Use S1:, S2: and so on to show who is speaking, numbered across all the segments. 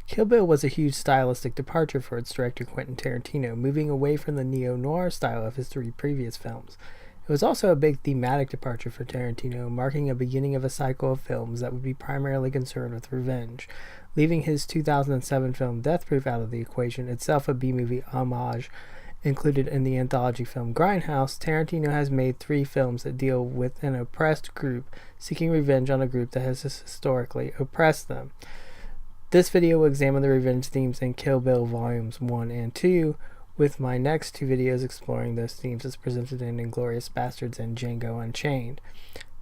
S1: Kill Bill was a huge stylistic departure for its director Quentin Tarantino, moving away from the neo-noir style of his 3 previous films. It was also a big thematic departure for Tarantino, marking a beginning of a cycle of films that would be primarily concerned with revenge. Leaving his 2007 film Death Proof out of the equation, itself a B-movie homage included in the anthology film Grindhouse, Tarantino has made 3 films that deal with an oppressed group seeking revenge on a group that has historically oppressed them. This video will examine the revenge themes in Kill Bill Volumes 1 and 2, with my next 2 videos exploring those themes as presented in Inglourious Basterds and Django Unchained.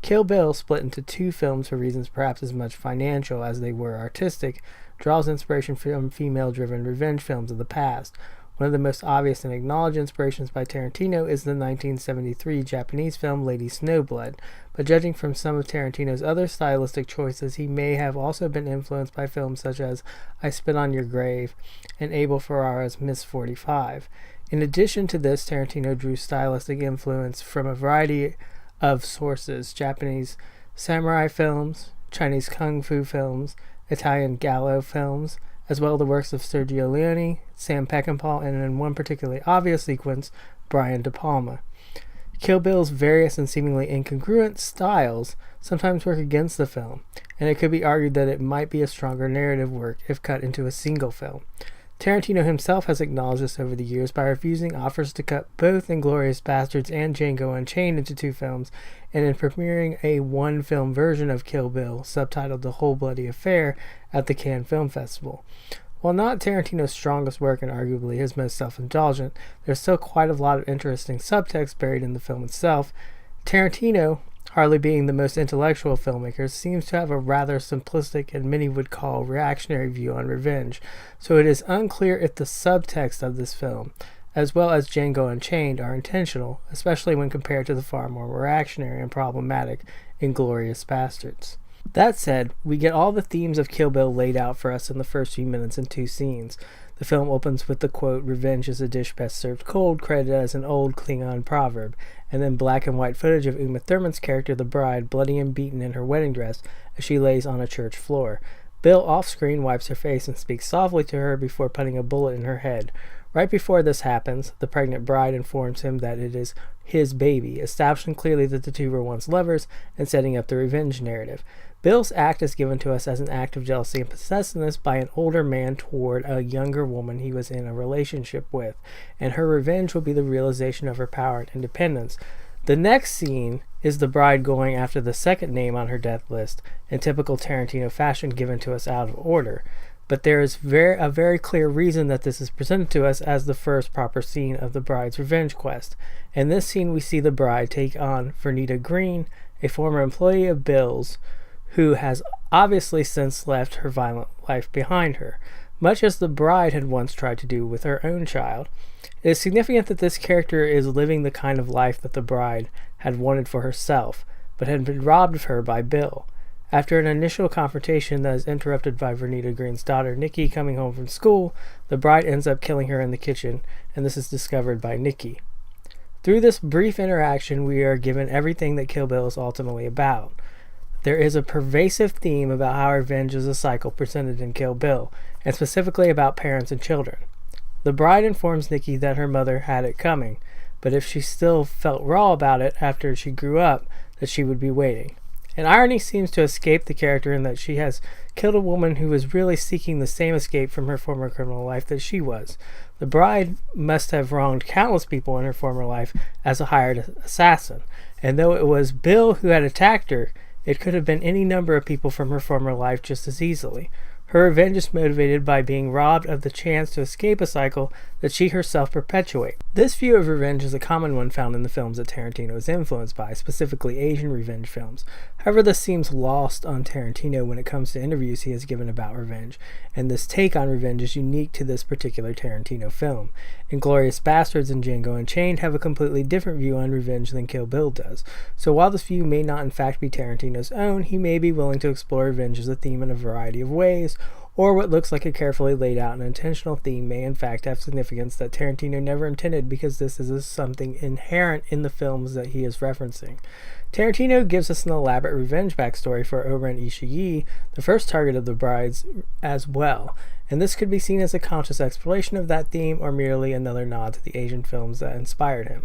S1: Kill Bill, split into 2 films for reasons perhaps as much financial as they were artistic, draws inspiration from female-driven revenge films of the past. One of the most obvious and acknowledged inspirations by Tarantino is the 1973 Japanese film Lady Snowblood, but judging from some of Tarantino's other stylistic choices, he may have also been influenced by films such as I Spit on Your Grave and Abel Ferrara's Miss 45. In addition to this, Tarantino drew stylistic influence from a variety of sources: Japanese samurai films, Chinese kung fu films, Italian giallo films, as well as the works of Sergio Leone, Sam Peckinpah, and in one particularly obvious sequence, Brian De Palma. Kill Bill's various and seemingly incongruent styles sometimes work against the film, and it could be argued that it might be a stronger narrative work if cut into a single film. Tarantino himself has acknowledged this over the years by refusing offers to cut both Inglourious Basterds and Django Unchained into 2 films, and in premiering a 1-film version of Kill Bill, subtitled The Whole Bloody Affair, at the Cannes Film Festival. While not Tarantino's strongest work and arguably his most self-indulgent, there's still quite a lot of interesting subtext buried in the film itself. Tarantino, hardly being the most intellectual of filmmakers, seems to have a rather simplistic and many would call reactionary view on revenge, so it is unclear if the subtext of this film, as well as Django Unchained, are intentional, especially when compared to the far more reactionary and problematic Inglourious Basterds. That said, we get all the themes of Kill Bill laid out for us in the first few minutes in 2 scenes. The film opens with the quote, "Revenge is a dish best served cold," credited as an old Klingon proverb, and then black and white footage of Uma Thurman's character, the bride, bloody and beaten in her wedding dress as she lays on a church floor. Bill off-screen wipes her face and speaks softly to her before putting a bullet in her head. Right before this happens, the pregnant bride informs him that it is his baby, establishing clearly that the 2 were once lovers and setting up the revenge narrative. Bill's act is given to us as an act of jealousy and possessiveness by an older man toward a younger woman he was in a relationship with, and her revenge will be the realization of her power and independence. The next scene is the bride going after the second name on her death list, in typical Tarantino fashion given to us out of order. But there is a very clear reason that this is presented to us as the first proper scene of the bride's revenge quest. In this scene, we see the bride take on Vernita Green, a former employee of Bill's, who has obviously since left her violent life behind her, much as the bride had once tried to do with her own child. It is significant that this character is living the kind of life that the bride had wanted for herself, but had been robbed of her by Bill. After an initial confrontation that is interrupted by Vernita Green's daughter Nikki coming home from school, the bride ends up killing her in the kitchen, and this is discovered by Nikki. Through this brief interaction, we are given everything that Kill Bill is ultimately about. There is a pervasive theme about how revenge is a cycle presented in Kill Bill, and specifically about parents and children. The bride informs Nikki that her mother had it coming, but if she still felt raw about it after she grew up, that she would be waiting. An irony seems to escape the character in that she has killed a woman who was really seeking the same escape from her former criminal life that she was. The bride must have wronged countless people in her former life as a hired assassin, and though it was Bill who had attacked her, it could have been any number of people from her former life just as easily. Her revenge is motivated by being robbed of the chance to escape a cycle that she herself perpetuates. This view of revenge is a common one found in the films that Tarantino is influenced by, specifically Asian revenge films. However, this seems lost on Tarantino when it comes to interviews he has given about revenge, and this take on revenge is unique to this particular Tarantino film. Inglourious Basterds and Django Unchained have a completely different view on revenge than Kill Bill does. So while this view may not in fact be Tarantino's own, he may be willing to explore revenge as a theme in a variety of ways, or what looks like a carefully laid out and intentional theme may in fact have significance that Tarantino never intended because this is something inherent in the films that he is referencing. Tarantino gives us an elaborate revenge backstory for Oren Ishii, the first target of the brides, as well, and this could be seen as a conscious exploration of that theme or merely another nod to the Asian films that inspired him.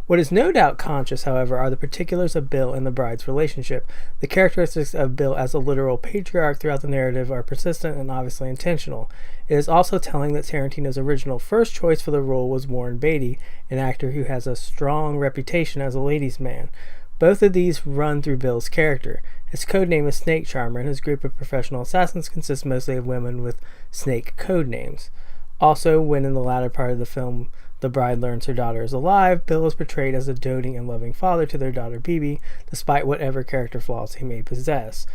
S1: What is no doubt conscious, however, are the particulars of Bill and the bride's relationship. The characteristics of Bill as a literal patriarch throughout the narrative are persistent and obviously intentional. It is also telling that Tarantino's original first choice for the role was Warren Beatty, an actor who has a strong reputation as a ladies' man. Both of these run through Bill's character. His codename is Snake Charmer, and his group of professional assassins consists mostly of women with snake codenames. Also, when in the latter part of the film the bride learns her daughter is alive, Bill is portrayed as a doting and loving father to their daughter Bibi, despite whatever character flaws he may possess.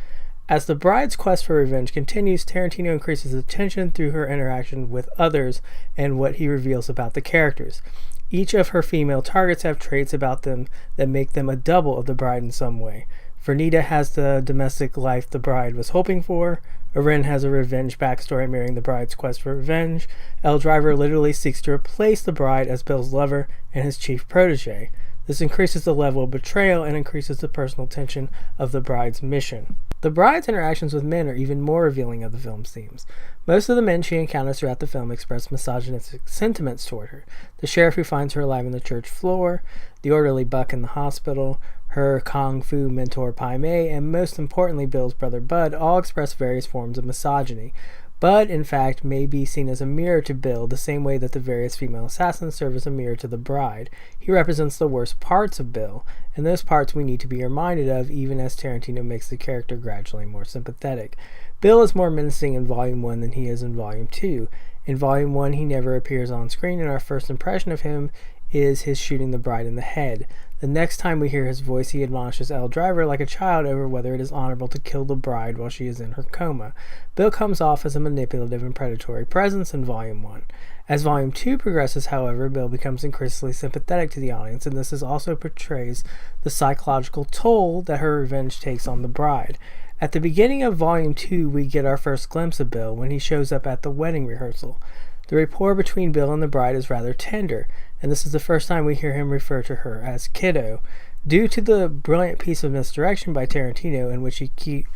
S1: As the bride's quest for revenge continues, Tarantino increases the tension through her interaction with others and what he reveals about the characters. Each of her female targets have traits about them that make them a double of the bride in some way. Vernita has the domestic life the bride was hoping for. Oren has a revenge backstory mirroring the bride's quest for revenge. Elle Driver literally seeks to replace the bride as Bill's lover and his chief protege. This increases the level of betrayal and increases the personal tension of the bride's mission. The bride's interactions with men are even more revealing of the film's themes. Most of the men she encounters throughout the film express misogynistic sentiments toward her. The sheriff who finds her alive on the church floor, the orderly Buck in the hospital, her kung fu mentor Pai Mei, and most importantly Bill's brother Bud all express various forms of misogyny. Bud, in fact, may be seen as a mirror to Bill, the same way that the various female assassins serve as a mirror to the bride. He represents the worst parts of Bill, and those parts we need to be reminded of even as Tarantino makes the character gradually more sympathetic. Bill is more menacing in Volume 1 than he is in Volume 2. In Volume 1, he never appears on screen, and our first impression of him is his shooting the bride in the head. The next time we hear his voice, he admonishes Elle Driver like a child over whether it is honorable to kill the bride while she is in her coma. Bill comes off as a manipulative and predatory presence in Volume 1. As Volume 2 progresses, however, Bill becomes increasingly sympathetic to the audience, and this also portrays the psychological toll that her revenge takes on the bride. At the beginning of Volume 2, we get our first glimpse of Bill when he shows up at the wedding rehearsal. The rapport between Bill and the bride is rather tender, and this is the first time we hear him refer to her as kiddo. Due to the brilliant piece of misdirection by Tarantino in which he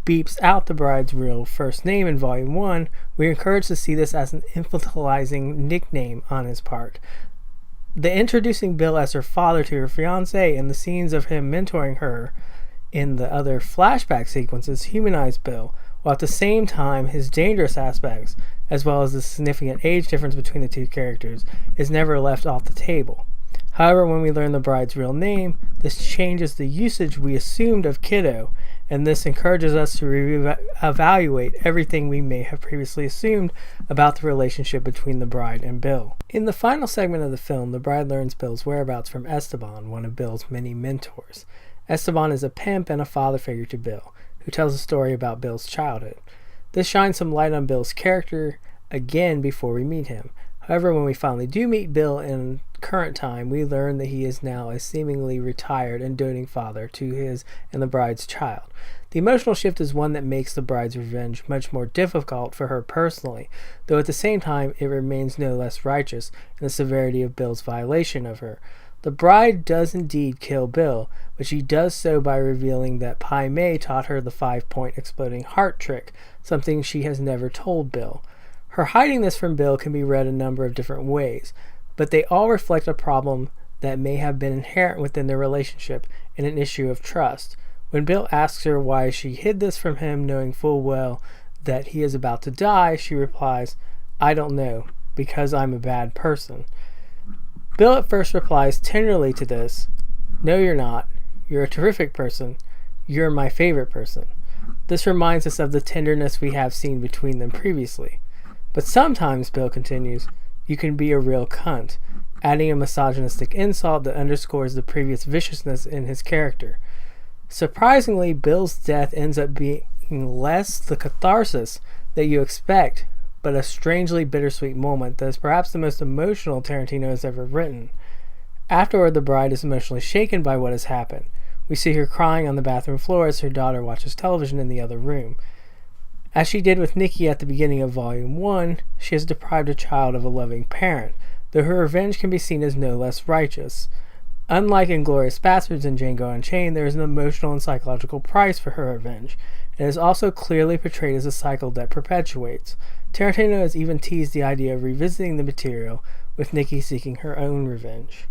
S1: beeps out the bride's real first name in Volume 1, we are encouraged to see this as an infantilizing nickname on his part. The introducing Bill as her father to her fiancé and the scenes of him mentoring her in the other flashback sequences humanize Bill, while at the same time his dangerous aspects, as well as the significant age difference between the two characters, is never left off the table. However, when we learn the bride's real name, this changes the usage we assumed of kiddo, and this encourages us to evaluate everything we may have previously assumed about the relationship between the bride and Bill. In the final segment of the film, the bride learns Bill's whereabouts from Esteban, one of Bill's many mentors. Esteban is a pimp and a father figure to Bill, who tells a story about Bill's childhood. This shines some light on Bill's character again before we meet him. However, when we finally do meet Bill in current time, we learn that he is now a seemingly retired and doting father to his and the bride's child. The emotional shift is one that makes the bride's revenge much more difficult for her personally, though at the same time it remains no less righteous in the severity of Bill's violation of her. The bride does indeed kill Bill, but she does so by revealing that Pai Mei taught her the 5-point exploding heart trick, something she has never told Bill. Her hiding this from Bill can be read a number of different ways, but they all reflect a problem that may have been inherent within their relationship and an issue of trust. When Bill asks her why she hid this from him, knowing full well that he is about to die, she replies, "I don't know, because I'm a bad person." Bill at first replies tenderly to this, "No, you're not. You're a terrific person. You're my favorite person." This reminds us of the tenderness we have seen between them previously. But sometimes, Bill continues, you can be a real cunt, adding a misogynistic insult that underscores the previous viciousness in his character. Surprisingly, Bill's death ends up being less the catharsis that you expect, but a strangely bittersweet moment that is perhaps the most emotional Tarantino has ever written. Afterward, the bride is emotionally shaken by what has happened. We see her crying on the bathroom floor as her daughter watches television in the other room. As she did with Nikki at the beginning of Volume 1, she has deprived a child of a loving parent, though her revenge can be seen as no less righteous. Unlike Inglourious Basterds and Django Unchained, there is an emotional and psychological price for her revenge. It is also clearly portrayed as a cycle that perpetuates. Tarantino has even teased the idea of revisiting the material, with Nikki seeking her own revenge.